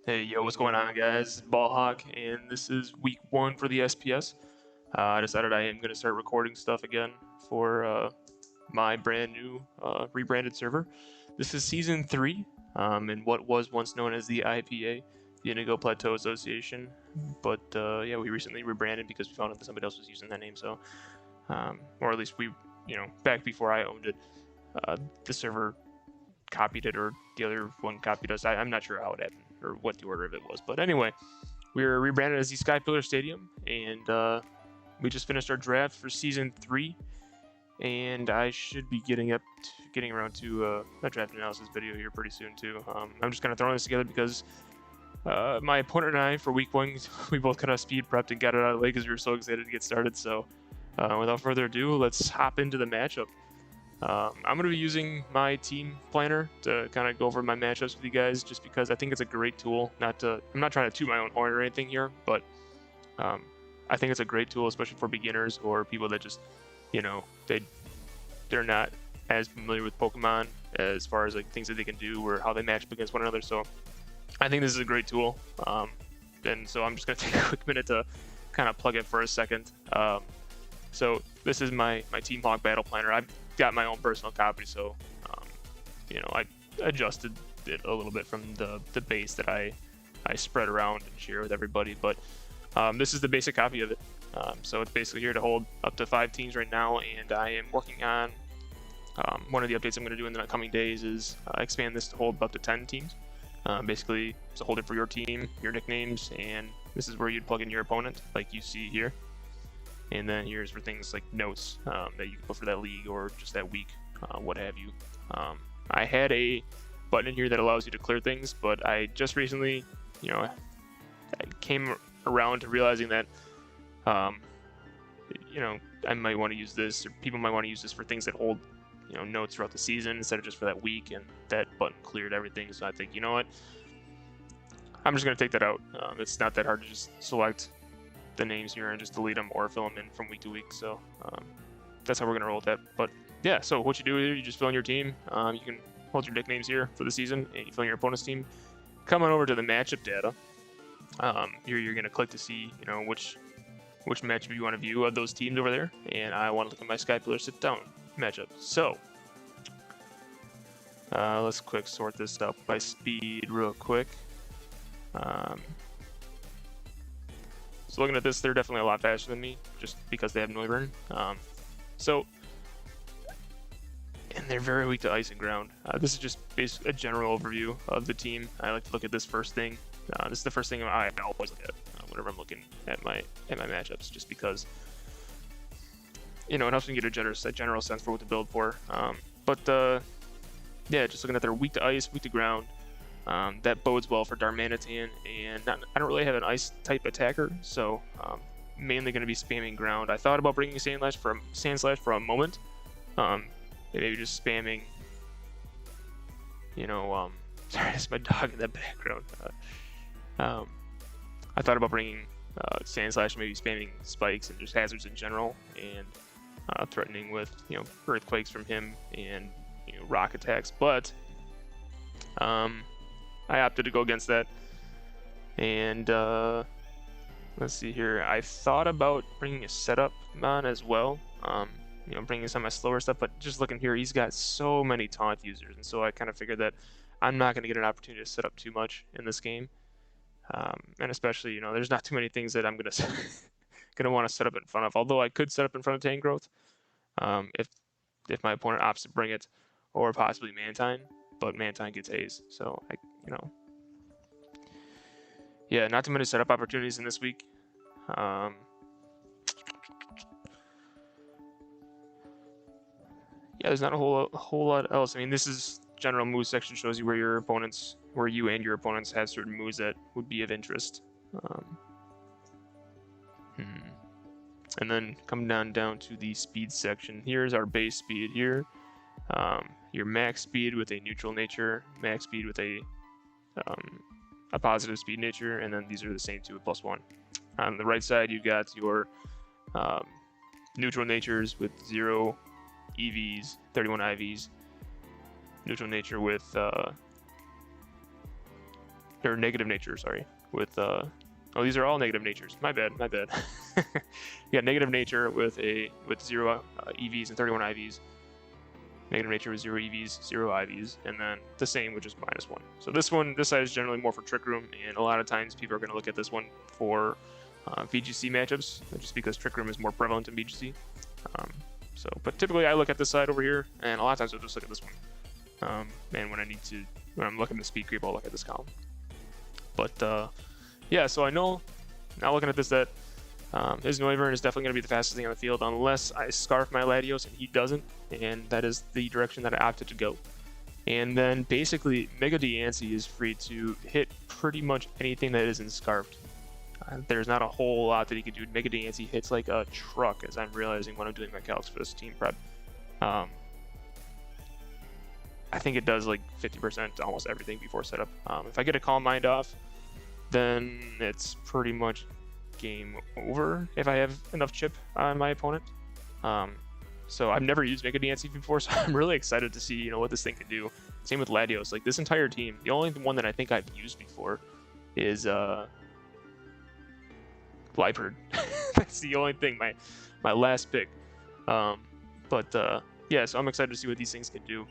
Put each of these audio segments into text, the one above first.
Hey, yo, what's going on, guys? Ballhawk, and this is week 1 for the SPS. I decided I am going to start recording stuff again for my brand new rebranded server. This is season 3, in what was once known as the IPA, the Indigo Plateau Association. But yeah, we recently rebranded because we found out that somebody else was using that name. So, or at least we, back before I owned it, the server copied it, or the other one copied us. I'm not sure how it happened or what the order of it was, but anyway, we were rebranded as the Sky Pillar Stadium, and we just finished our draft for season 3, and I should be getting around to a draft analysis video here pretty soon too. I'm just kind of throwing this together because my opponent and I, for week 1, we both kind of speed prepped and got it out of the way because we were so excited to get started. So without further ado, let's hop into the matchup. I'm going to be using my team planner to kind of go over my matchups with you guys, just because I think it's a great tool. I'm not trying to toot my own horn or anything here, but I think it's a great tool, especially for beginners or people that just, they're not as familiar with Pokemon as far as like things that they can do or how they match up against one another. So I think this is a great tool. And so I'm just going to take a quick minute to kind of plug it for a second. So this is my Team Hawk battle planner. I've got my own personal copy, so I adjusted it a little bit from the base that I spread around and share with everybody. But this is the basic copy of it. So it's basically here to hold up to 5 teams right now, and I am working on one of the updates I'm going to do in the coming days is expand this to hold up to 10 teams. Basically, to hold it for your team, your nicknames, and this is where you'd plug in your opponent, like you see here. And then here's for things like notes that you can put for that league or just that week, what have you. I had a button in here that allows you to clear things, but I just recently, I came around to realizing that, I might want to use this, or people might want to use this for things that hold, notes throughout the season instead of just for that week, and that button cleared everything. So I think, you know what, I'm just going to take that out. It's not that hard to just select the names here and just delete them or fill them in from week to week. So that's how we're gonna roll with that. But yeah, so what you do here, you just fill in your team. You can hold your nicknames here for the season, and you fill in your opponent's team. Come on over to the matchup data. Here you're gonna click to see which matchup you want to view of those teams over there, and I want to look at my Sky Pillar sit down matchup. So let's quick sort this up by speed real quick. So looking at this, they're definitely a lot faster than me, just because they have Noivern. And they're very weak to ice and ground. This is just a general overview of the team. I like to look at this first thing. This is the first thing I always look at whenever I'm looking at my matchups, just because it helps me get a general sense for what to build for. Yeah, just looking at their weak to ice, weak to ground. That bodes well for Darmanitan, and I don't really have an ice type attacker, so mainly going to be spamming ground. I thought about bringing Sandslash for a moment, maybe just spamming, sorry, it's my dog in the background. I thought about bringing Sandslash, maybe spamming spikes and just hazards in general, and threatening with earthquakes from him and rock attacks, but I opted to go against that. And let's see here. I thought about bringing a setup on as well. Bringing some of my slower stuff, but just looking here, he's got so many taunt users, and so I kind of figured that I'm not going to get an opportunity to set up too much in this game. And especially, there's not too many things that I'm going to gonna want to set up in front of. Although I could set up in front of Tangrowth, if my opponent opts to bring it, or possibly Mantine. But Mantine gets Haze, so yeah, not too many setup opportunities in this week. Yeah, there's not a whole lot else. I mean, this is general moves section, shows you where you and your opponents have certain moves that would be of interest. And then come down to the speed section. Here's our base speed here. Your max speed with a neutral nature, max speed with a positive speed nature, and then these are the same two with +1. On the right side, you've got your neutral natures with 0 EVs, 31 IVs, neutral nature with or negative nature, sorry, with oh, these are all negative natures. My bad. Yeah, negative nature with 0 EVs and 31 IVs. Negative nature with 0 EVs, 0 IVs, and then the same, which is -1. So this side is generally more for Trick Room, and a lot of times people are going to look at this one for VGC matchups, just because Trick Room is more prevalent in VGC. But typically I look at this side over here, and a lot of times I'll just look at this one. And when I'm looking at the speed creep, I'll look at this column. But yeah, so I know now looking at this that his Noivern is definitely going to be the fastest thing on the field unless I scarf my Latios and he doesn't, and that is the direction that I opted to go. And then basically Mega Diancie is free to hit pretty much anything that isn't scarfed. There's not a whole lot that he can do. Mega Diancie hits like a truck, as I'm realizing when I'm doing my calcs for this team prep. I think it does like 50% almost everything before setup. If I get a Calm Mind off, then it's pretty much game over if I have enough chip on my opponent. So I've never used Mega Diancie before, so I'm really excited to see what this thing can do. Same with Latios. Like this entire team, the only one that I think I've used before is Liepard. That's the only thing, my last pick. Yeah, so I'm excited to see what these things can do.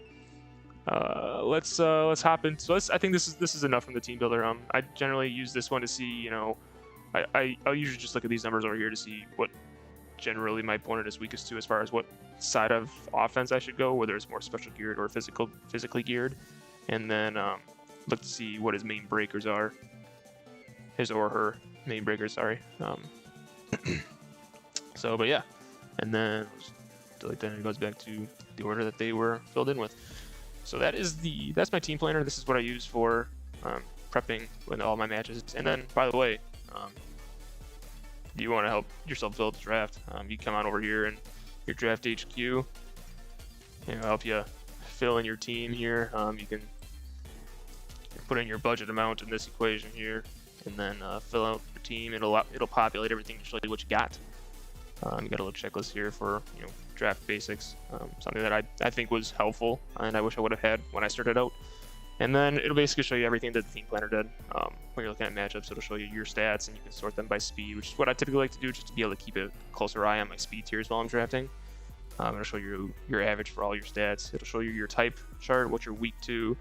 Let's hop in. So I think this is enough from the team builder. I generally use this one to see, I'll usually just look at these numbers over here to see what generally my opponent is weakest to as far as what side of offense I should go, whether it's more special geared or physically geared, and then look to see what his main breakers are. His or her main breakers, sorry. But yeah, and then delete that, and it goes back to the order that they were filled in with. So that's my team planner. This is what I use for prepping with all my matches. And then, by the way, if you want to help yourself build the draft, you come on over here and your draft HQ. It'll help you fill in your team here. You can put in your budget amount in this equation here, and then fill out your team. It'll populate everything to show you what you got. You got a little checklist here for draft basics, something that I think was helpful, and I wish I would have had when I started out. And then it'll basically show you everything that the team planner did. When you're looking at matchups, it'll show you your stats, and you can sort them by speed, which is what I typically like to do, just to be able to keep a closer eye on my speed tiers while I'm drafting. It'll show you your average for all your stats. It'll show you your type chart, what you're weak to,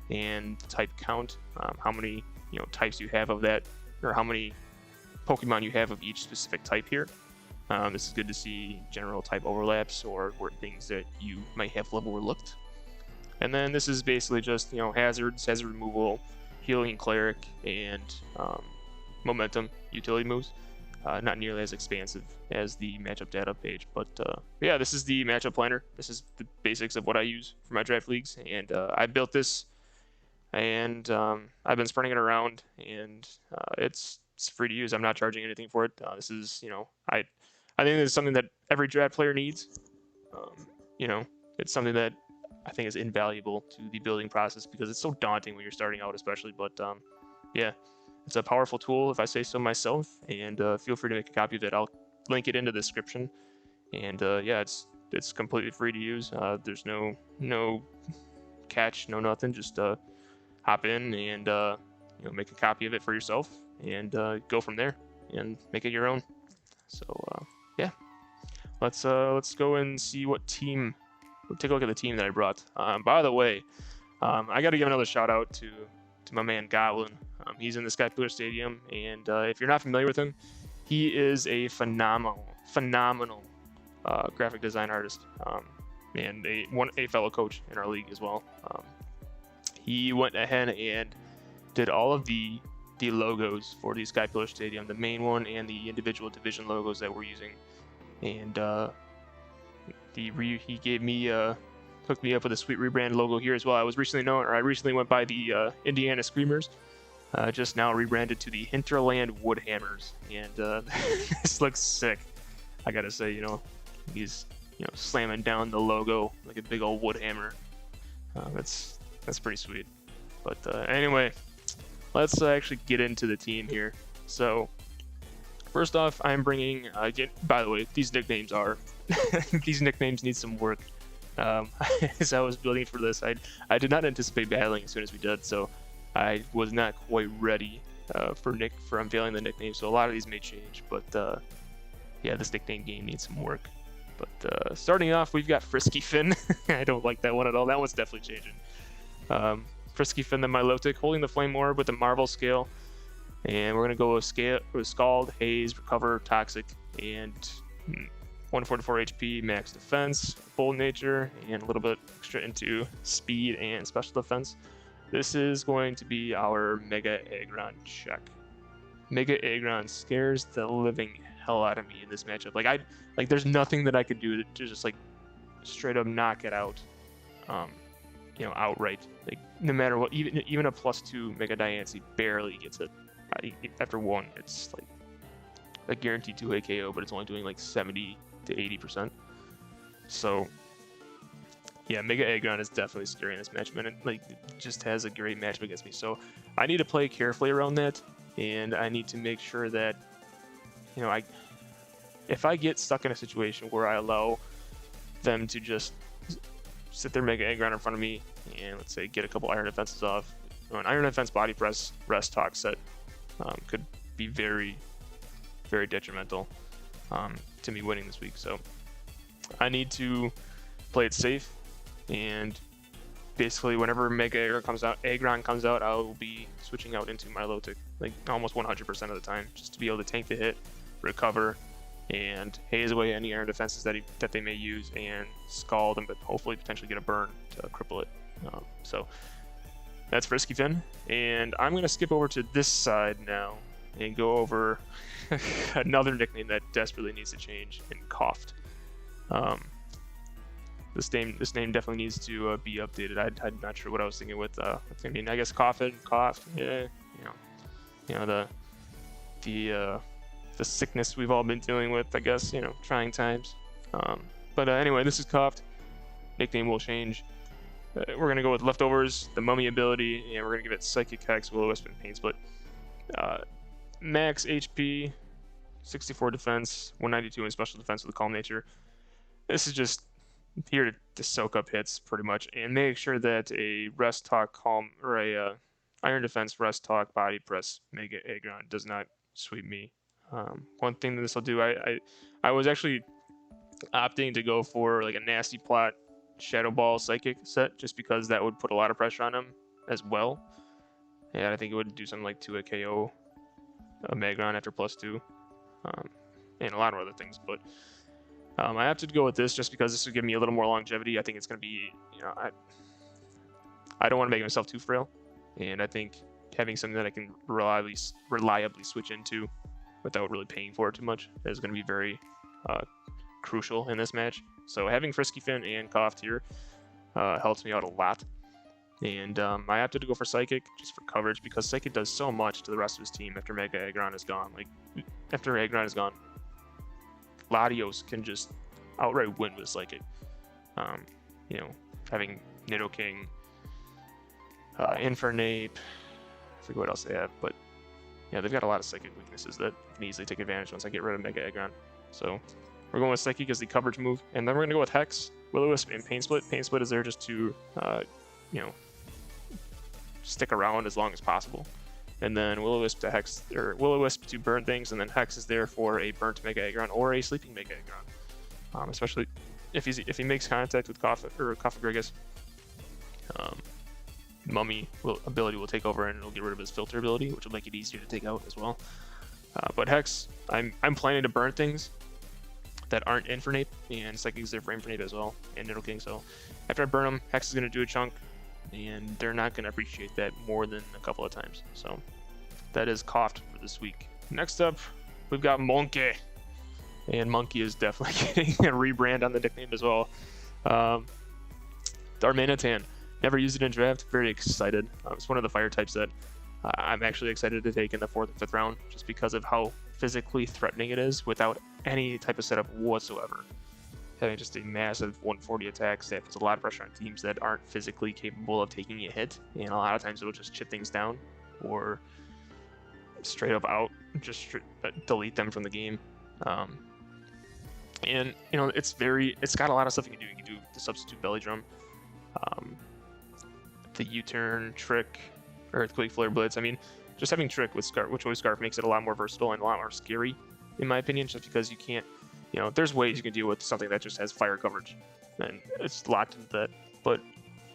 and the type count, how many types you have of that, or how many Pokemon you have of each specific type here. This is good to see general type overlaps or things that you might have overlooked. And then this is basically just hazards, hazard removal, healing cleric, and momentum utility moves. Not nearly as expansive as the matchup data page, but yeah, this is the matchup planner. This is the basics of what I use for my draft leagues, and I built this, and I've been spreading it around, and it's free to use. I'm not charging anything for it. This is I think it's something that every draft player needs. It's something that I think is invaluable to the building process because it's so daunting when you're starting out, especially. But yeah, it's a powerful tool if I say so myself. And feel free to make a copy of it. I'll link it into the description. And yeah, it's completely free to use. There's no catch, no nothing. Just hop in and make a copy of it for yourself and go from there and make it your own. So yeah, let's go and see what team. We'll take a look at the team that I brought. By the way, I got to give another shout out to my man Goblin. He's in the Skypillar Stadium, and if you're not familiar with him, he is a phenomenal graphic design artist, and a fellow coach in our league as well. He went ahead and did all of the logos for the Skypillar Stadium, the main one and the individual division logos that we're using, and he gave me hooked me up with a sweet rebrand logo here as well. I recently went by the Indiana Screamers, just now rebranded to the Hinterland Woodhammers, and this looks sick. I gotta say, he's slamming down the logo like a big old wood hammer. That's pretty sweet. But anyway, let's actually get into the team here. So first off, I'm bringing again, by the way, these nicknames need some work. As I was building for this, I did not anticipate battling as soon as we did, so I was not quite ready for unveiling the nickname, so a lot of these may change. But yeah, this nickname game needs some work. But starting off, we've got Frisky Finn. I don't like that one at all. That one's definitely changing. Frisky Finn, the Milotic, holding the Flame Orb with the Marvel Scale. And we're going to go with Scald, Haze, Recover, Toxic, and 144 HP, max defense, bold nature, and a little bit extra into speed and special defense. This is going to be our Mega Aggron check. Mega Aggron scares the living hell out of me in this matchup. Like there's nothing that I could do to just like straight up knock it out, outright. Like no matter what, even a +2 Mega Diancie barely gets it. After one, it's like a guaranteed 2-hit KO, but it's only doing like 70 to 80%. So yeah, Mega Aggron is definitely scary in this matchup, and it just has a great matchup against me. So I need to play carefully around that, and I need to make sure that if I get stuck in a situation where I allow them to just sit their Mega Aggron in front of me and let's say get a couple Iron Defenses off, an Iron Defense Body Press Rest Talk set could be very, very detrimental to me winning this week. So I need to play it safe, and basically whenever Mega Aggron comes out, I will be switching out into Milotic like almost 100% of the time, just to be able to tank the hit, recover, and haze away any Iron Defenses that they may use, and Scald them, but hopefully potentially get a burn to cripple it. So that's Frisky Finn, and I'm going to skip over to this side now and go over another nickname that desperately needs to change, in Coughed. This name definitely needs to be updated. I'm not sure what I was thinking with. I guess Coughed, yeah, the sickness we've all been dealing with, I guess, trying times. But anyway, this is Coughed. Nickname will change. We're going to go with Leftovers, the Mummy ability, and we're going to give it Psychic Hex, Will-O-Wisp, and Pain Split. Max HP, 64 defense, 192 in special defense with the Calm Nature. This is just here to soak up hits, pretty much, and make sure that a Rest Talk Calm, or a Iron Defense Rest Talk Body Press Mega Aggron does not sweep me. One thing that this will do, I was actually opting to go for like a Nasty Plot Shadow Ball Psychic set, just because that would put a lot of pressure on him as well. And I think it would do something like 2-hit KO Megron after +2, and a lot of other things. But I opted to go with this just because this would give me a little more longevity. I think it's going to be, I don't want to make myself too frail, and I think having something that I can reliably switch into without really paying for it too much is going to be very crucial in this match. So having Frisky Finn and Coughed here helps me out a lot. And I opted to go for Psychic just for coverage, because Psychic does so much to the rest of his team after Mega Aggron is gone. Like, after Aggron is gone, Latios can just outright win with Psychic. Having Nidoking, Infernape, I forget what else they have, but yeah, they've got a lot of Psychic weaknesses that can easily take advantage once I get rid of Mega Aggron. So we're going with Psychic as the coverage move, and then we're going to go with Hex, Will-O-Wisp, and Pain Split. Pain Split is there just to, stick around as long as possible. And then Will-O-Wisp to Hex, or Will-O-Wisp to burn things, and then Hex is there for a burnt Mega Aggron or a sleeping Mega Aggron. Especially if he makes contact with Coffagrigus, Mummy ability will take over and it'll get rid of his filter ability, which will make it easier to take out as well. But Hex, I'm planning to burn things that aren't Infernape, and Psychic is there for Infernape as well, and Nidoking. So after I burn them, Hex is going to do a chunk, and they're not going to appreciate that more than a couple of times. So that is Coughed for this week. Next up, we've got Monkey, and Monkey is definitely getting a rebrand on the nickname as well. Darmanitan, never used it in draft, very excited. It's one of the fire types that I'm actually excited to take in the 4th and 5th round, just because of how physically threatening it is without any type of setup whatsoever. Having just a massive 140 attack that puts a lot of pressure on teams that aren't physically capable of taking a hit, and a lot of times it'll just chip things down or straight up delete them from the game. And it's got a lot of stuff you can do. You can do the substitute belly drum, the U-turn trick, Earthquake, Flare Blitz. I mean, just having Trick with Choice Scarf makes it a lot more versatile and a lot more scary, in my opinion, just because you can't, there's ways you can deal with something that just has fire coverage, and it's locked into that. But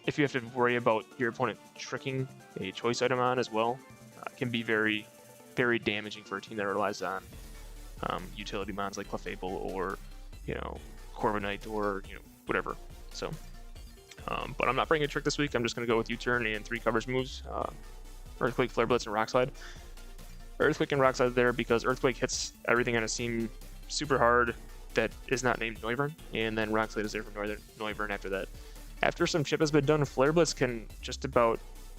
if you have to worry about your opponent tricking a choice item on as well, it can be very, very damaging for a team that relies on utility mons like Clefable or, Corviknight or, whatever. So, but I'm not bringing a Trick this week. I'm just going to go with U-Turn and 3 coverage moves. Earthquake, Flare Blitz, and Rock Slide. Earthquake and Rock Slide there because Earthquake hits everything on a team super hard that is not named Noivern, and then Rock Slide is there for Noivern after that. After some chip has been done, Flare Blitz can just about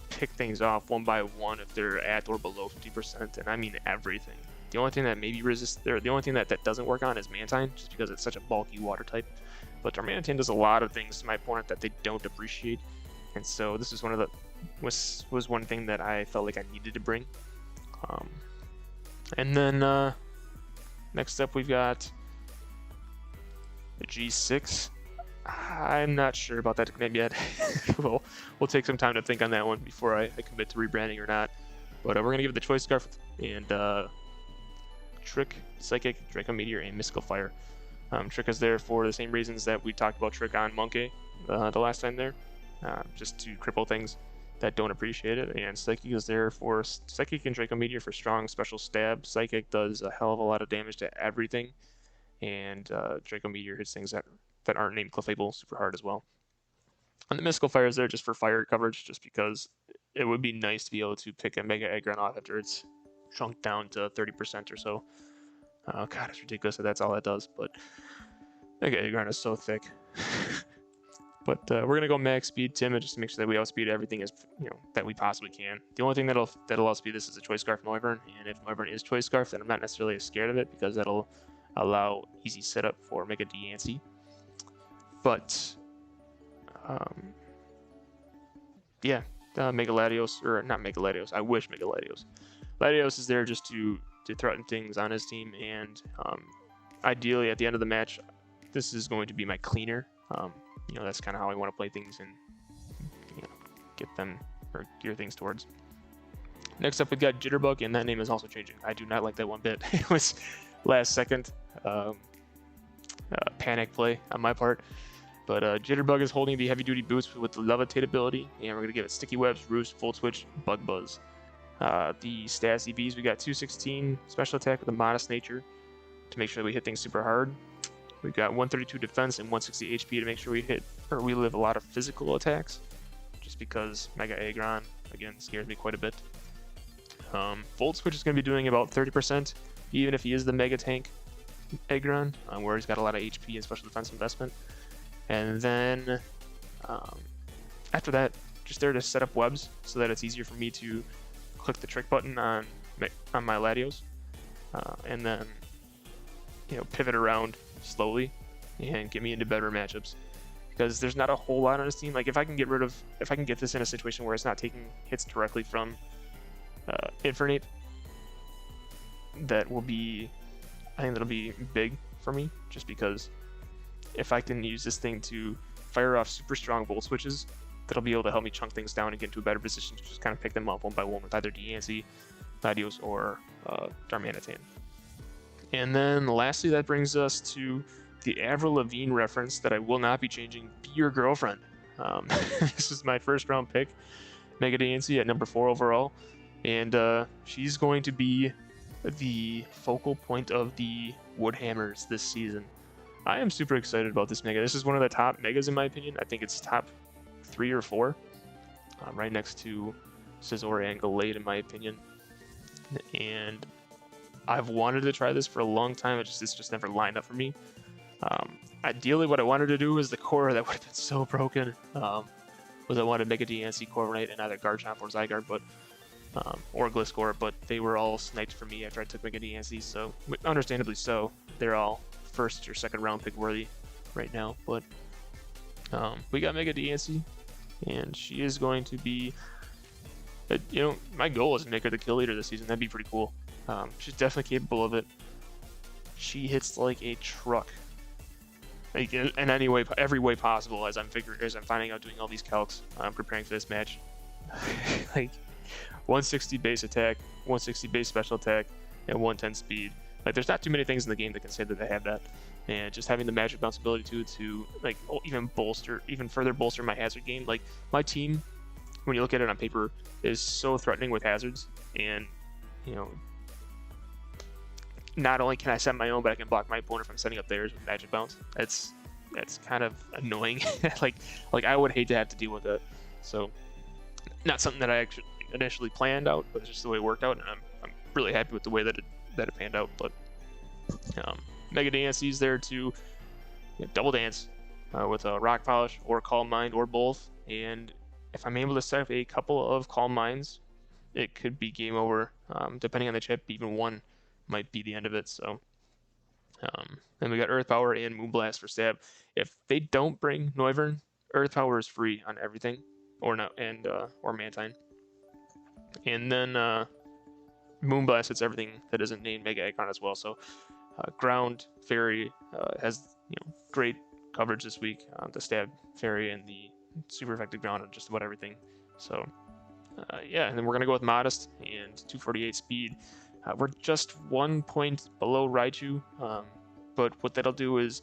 pick things off one by one if they're at or below 50%, and I mean everything. The only thing that maybe the only thing that doesn't work on is Mantine, just because it's such a bulky water type. But Darmanitan does a lot of things to my opponent that they don't appreciate, and so this is was one thing that I felt like I needed to bring. And then next up we've got the G6. I'm not sure about that name yet. we'll take some time to think on that one before I commit to rebranding or not. But we're gonna give it the Choice Scarf and Trick, Psychic, Draco Meteor, and Mystical Fire. Trick is there for the same reasons that we talked about Trick on Monkey the last time there, just to cripple things that don't appreciate it. And Psychic is there for Psychic and Draco Meteor for strong special stab. Psychic does a hell of a lot of damage to everything, and Draco Meteor hits things that aren't named Clefable super hard as well. And the Mystical Fire is there just for fire coverage, just because it would be nice to be able to pick a Mega Aggron off after it's shrunk down to 30% or so. Oh god, it's ridiculous that that's all it does, but Mega Aggron is so thick. But we're gonna go max speed Timid just to make sure that we outspeed everything as that we possibly can. The only thing that'll outspeed this is a Choice Scarf Noivern, and if Noivern is Choice Scarf, then I'm not necessarily as scared of it because that'll allow easy setup for Mega Diancie. But yeah, Mega Latios, or not Mega Latios. I wish Mega Latios. Latios is there just to threaten things on his team, and ideally at the end of the match, this is going to be my cleaner. That's kind of how I want to play things and get them or gear things towards. Next up, we've got Jitterbug, and that name is also changing. I do not like that one bit. It was last second panic play on my part. But Jitterbug is holding the heavy duty boots with the levitate ability, and we're gonna give it Sticky Webs, Roost, Full Twitch, Bug Buzz. The stats EVs, we got 216 special attack with a modest nature to make sure that we hit things super hard. We've got 132 defense and 160 HP to make sure we live a lot of physical attacks, just because Mega Aggron, again, scares me quite a bit. Volt Switch is going to be doing about 30%, even if he is the Mega Tank Aggron, where he's got a lot of HP and special defense investment. And then after that, just there to set up webs so that it's easier for me to click the trick button on my Latios, and then pivot around slowly and get me into better matchups, because there's not a whole lot on his team. Like if I can get this in a situation where it's not taking hits directly from Infernape, I think that'll be big for me, just because if I can use this thing to fire off super strong Volt Switches, that'll be able to help me chunk things down and get into a better position to just kind of pick them up one by one with either Diancie, Latios, or Darmanitan. And then lastly, that brings us to the Avril Lavigne reference that I will not be changing. Be Your Girlfriend. This is my first round pick, Mega Diancie at number 4 overall, and she's going to be the focal point of the Woodhammers this season. I am super excited about this Mega. This is one of the top Megas in my opinion. I think it's top 3 or 4, right next to Scizor and Gallade in my opinion. And I've wanted to try this for a long time. It's just never lined up for me. Ideally, what I wanted to do is the core that would have been so broken. Was I wanted Mega Diancie, Corviknight, and either Garchomp or Zygarde, or Gliscor, but they were all sniped for me after I took Mega Diancie. So understandably so, they're all first or second round pick worthy right now. But we got Mega Diancie, and she is going to be. My goal is to make her the kill leader this season. That'd be pretty cool. She's definitely capable of it. She hits like a truck, like in every way possible. As I'm finding out doing all these calcs, preparing for this match. Like 160 base attack, 160 base special attack, and 110 speed. Like, there's not too many things in the game that can say that they have that. And just having the magic bounce ability to like even further bolster my hazard game. Like, my team, when you look at it on paper, is so threatening with hazards, and you know, not only can I set my own, but I can block my opponent from setting up theirs with magic bounce. That's kind of annoying. like I would hate to have to deal with that. So, not something that I actually initially planned out, but it's just the way it worked out, and I'm really happy with the way that it panned out. But Mega Dancy's there to double dance with a Rock Polish or Calm Mind or both, and if I'm able to set up a couple of Calm Minds, it could be game over. Depending on the chip, even one might be the end of it. So then we got Earth Power and Moonblast for stab. If they don't bring Noivern, Earth Power is free on everything, or Mantine. And then Moonblast hits everything that isn't named Mega Aggron as well. So Ground Fairy has great coverage this week. The Stab Fairy and the super effective ground on just about everything. So and then we're gonna go with Modest and 248 speed. We're just 1 point below Raichu, but what that'll do is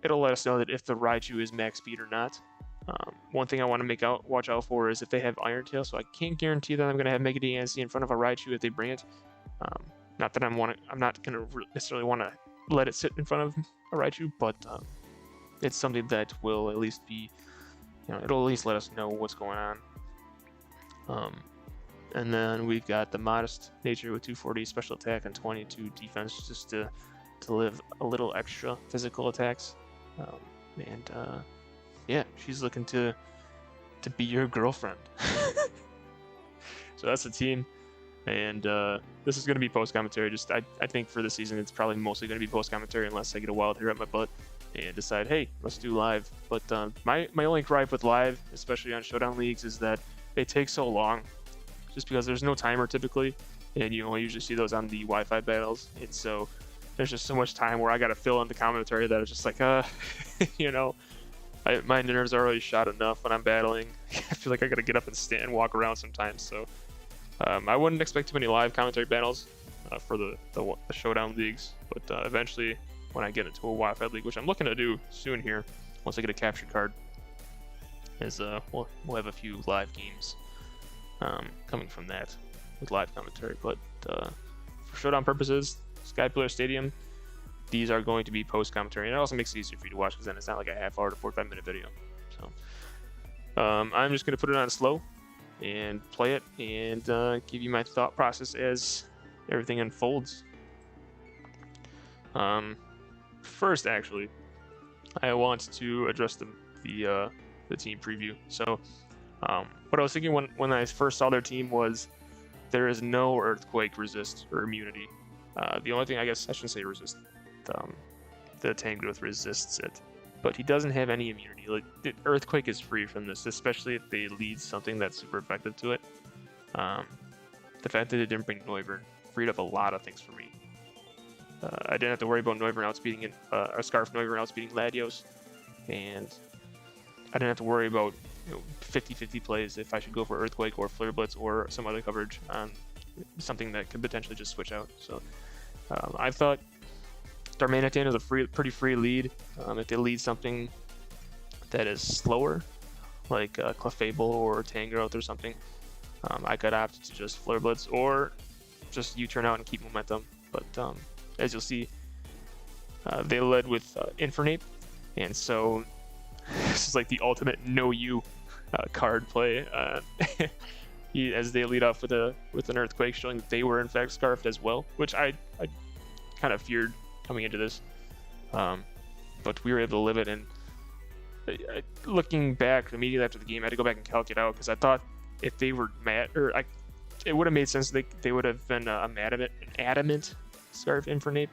it'll let us know that if the Raichu is max speed or not. One thing I want to watch out for is if they have Iron Tail, so I can't guarantee that I'm going to have Mega DNC in front of a Raichu if they bring it. Not that I'm not going to necessarily want to let it sit in front of a Raichu, but it's something that will at least be, it'll at least let us know what's going on. And then we've got the Modest nature with 240 special attack and 22 defense, just to live a little extra physical attacks. Yeah, she's looking to be your girlfriend. So that's the team, and this is going to be post commentary. I think for the season it's probably mostly going to be post commentary unless I get a wild hair up my butt and decide, hey, let's do live. But my only gripe with live, especially on Showdown Leagues, is that it takes so long, just because there's no timer typically, and you only usually see those on the Wi-Fi battles, and so there's just so much time where I got to fill in the commentary that it's just like, my nerves are already shot enough when I'm battling. I feel like I gotta get up and stand and walk around sometimes. So I wouldn't expect too many live commentary battles for the Showdown Leagues, but eventually when I get into a Wi-Fi league, which I'm looking to do soon here, once I get a captured card, is we'll have a few live games coming from that with live commentary. But for Showdown purposes, Sky Pillar Stadium, these are going to be post commentary, and it also makes it easier for you to watch because then it's not like a half hour to 45-minute video. So I'm just going to put it on slow and play it and give you my thought process as everything unfolds. First, actually, I want to address the team preview. So what I was thinking when I first saw their team was there is no Earthquake resist or immunity. The only thing, I guess I shouldn't say resist. The Tangrowth resists it, but he doesn't have any immunity. Like, Earthquake is free from this, especially if they lead something that's super effective to it. The fact that it didn't bring Noivern freed up a lot of things for me. I didn't have to worry about Noivern outspeeding a Scarf Noivern outspeeding Latios, and I didn't have to worry about 50-50 plays if I should go for Earthquake or Flare Blitz or some other coverage on something that could potentially just switch out. So I thought Darmanitan is a pretty free lead. If they lead something that is slower, like Clefable or Tangrowth or something, I could opt to just Flare Blitz or just U-turn out and keep momentum. But as you'll see, they led with Infernape, and so this is like the ultimate no-you card play. As they lead off with an Earthquake, showing that they were in fact scarfed as well, which I kind of feared coming into this, but we were able to live it. And looking back immediately after the game, I had to go back and calculate out because I thought if they were mad, it would have made sense they would have been an adamant Scarf Infernape,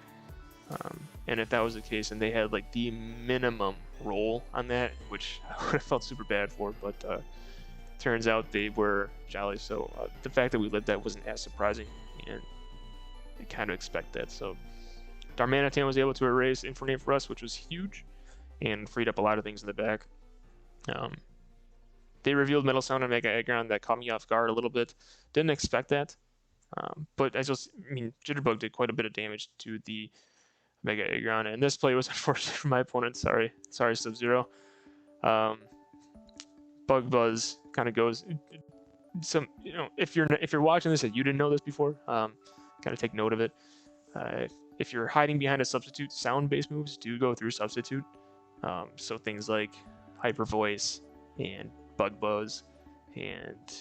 and if that was the case and they had like the minimum roll on that, which I would have felt super bad for, but turns out they were Jolly. So the fact that we lived that wasn't as surprising, and I kind of expect that. So Darmanitan was able to erase Infernape for us, which was huge, and freed up a lot of things in the back. they revealed Metal Sound and Mega Aggron. That caught me off guard a little bit. didn't expect that. But Jitterbug did quite a bit of damage to the Mega Aggron, and this play was unfortunate for my opponent. Sorry, Subzero. Bug Buzz kind of goes. If you're watching this and you didn't know this before, kind of take note of it. If you're hiding behind a substitute, sound-based moves do go through substitute. So things like Hyper Voice and Bug Buzz and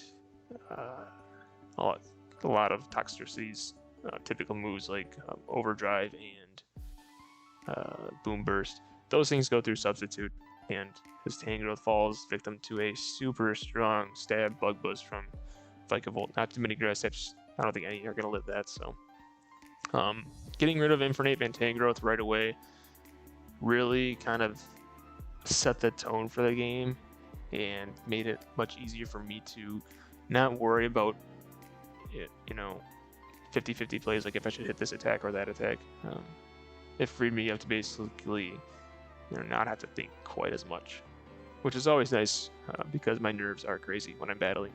a lot of Toxtricity's typical moves like Overdrive and Boom Burst. Those things go through substitute, and his Tangrowth falls victim to a super strong stab Bug Buzz from Vikavolt. Not too many grass types. I don't think any are going to live that, so... getting rid of Infernape and Tangrowth right away really kind of set the tone for the game and made it much easier for me to not worry about it, 50-50 plays, like if I should hit this attack or that attack. It freed me up to basically not have to think quite as much, which is always nice because my nerves are crazy when I'm battling.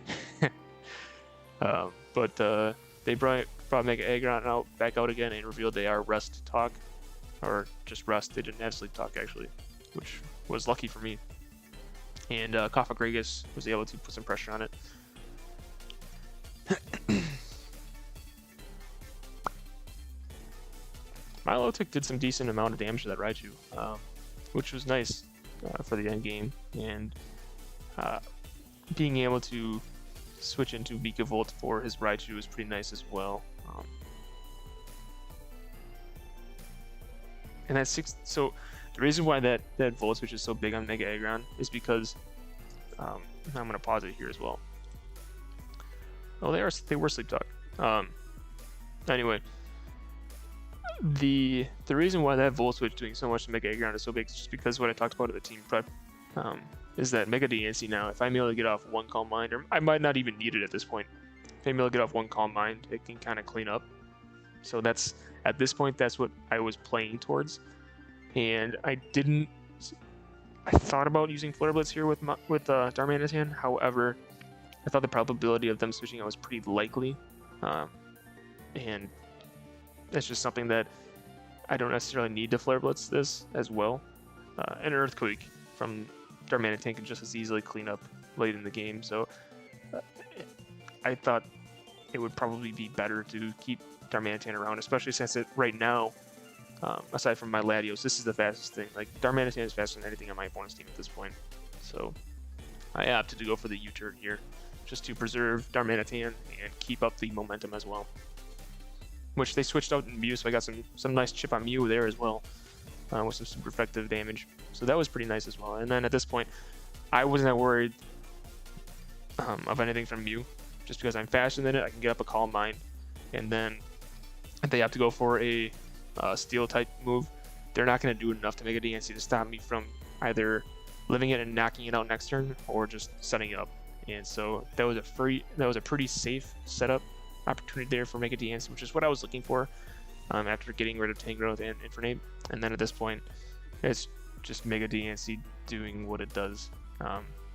But they brought Mega Aggron back out again and revealed they are Rest Talk, or just Rest. They didn't have Sleep Talk actually, which was lucky for me. And Cofagrigus was able to put some pressure on it. Milotic did some decent amount of damage to that Raichu, which was nice for the end game, and being able to switch into Vikavolt for his Raichu is pretty nice as well. And that's so the reason why that Volt switch is so big on Mega Aggron is because I'm gonna pause it here as well. Oh, they were Sleep Talk. Anyway, the reason why that Volt switch doing so much to Mega Aggron is so big is just because what I talked about at the team prep is that Mega DNC now, if I'm able to get off one Calm Mind, or I might not even need it at this point, if I'm able to get off one Calm Mind, it can kind of clean up. So that's, at this point, that's what I was playing towards. And I thought about using Flare Blitz here with Darmanitan. However, I thought the probability of them switching out was pretty likely. And that's just something that I don't necessarily need to Flare Blitz this as well. An Earthquake from Darmanitan can just as easily clean up late in the game. So I thought it would probably be better to keep Darmanitan around, especially since right now, aside from my Latios, this is the fastest thing. Like, Darmanitan is faster than anything on my opponent's team at this point. So I opted to go for the U-turn here, just to preserve Darmanitan and keep up the momentum as well. Which they switched out in Mew, so I got some nice chip on Mew there as well, with some super effective damage. So that was pretty nice as well. And then at this point, I wasn't that worried of anything from Mew, just because I'm faster than it. I can get up a Calm Mind, and then if they have to go for a Steel type move, they're not going to do enough to make a DNC to stop me from either living it and knocking it out next turn, or just setting it up. And so that was a pretty safe setup opportunity there for Mega DNC, which is what I was looking for after getting rid of Tangrowth and Infernape. And then at this point, it's just Mega DNC doing what it does.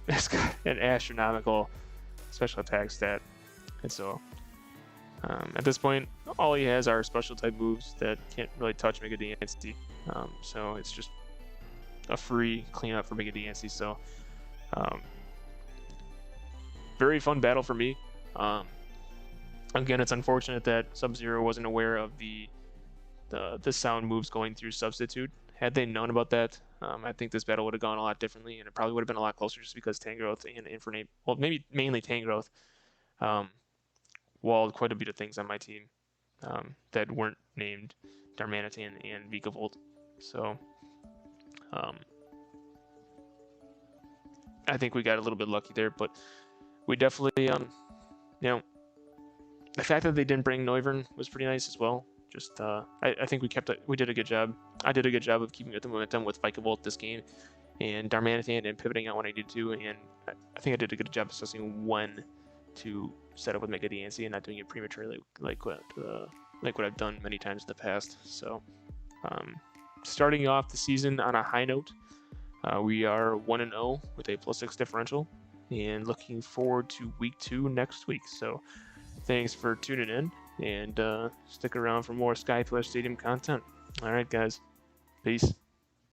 It's got an astronomical special attack stat, and so at this point, all he has are special type moves that can't really touch Mega DNC. So it's just a free cleanup for Mega DNC. So very fun battle for me. Again, it's unfortunate that Subzero wasn't aware of the sound moves going through substitute. Had they known about that, I think this battle would have gone a lot differently, and it probably would have been a lot closer just because Tangrowth and Infernape, well, maybe mainly Tangrowth, walled quite a bit of things on my team that weren't named Darmanitan and Vikavolt. So I think we got a little bit lucky there, but we definitely, the fact that they didn't bring Noivern was pretty nice as well. Just I think we did a good job. I did a good job of keeping up the momentum with Vikavolt this game, and Darmanitan, and pivoting out when I needed to, and I think I did a good job assessing when to set up with Mega DNC and not doing it prematurely like what I've done many times in the past. So starting off the season on a high note, we are 1-0 with a +6 differential. and looking forward to week 2 next week. So thanks for tuning in, and stick around for more SkyPlayer Stadium content. All right, guys. Peace.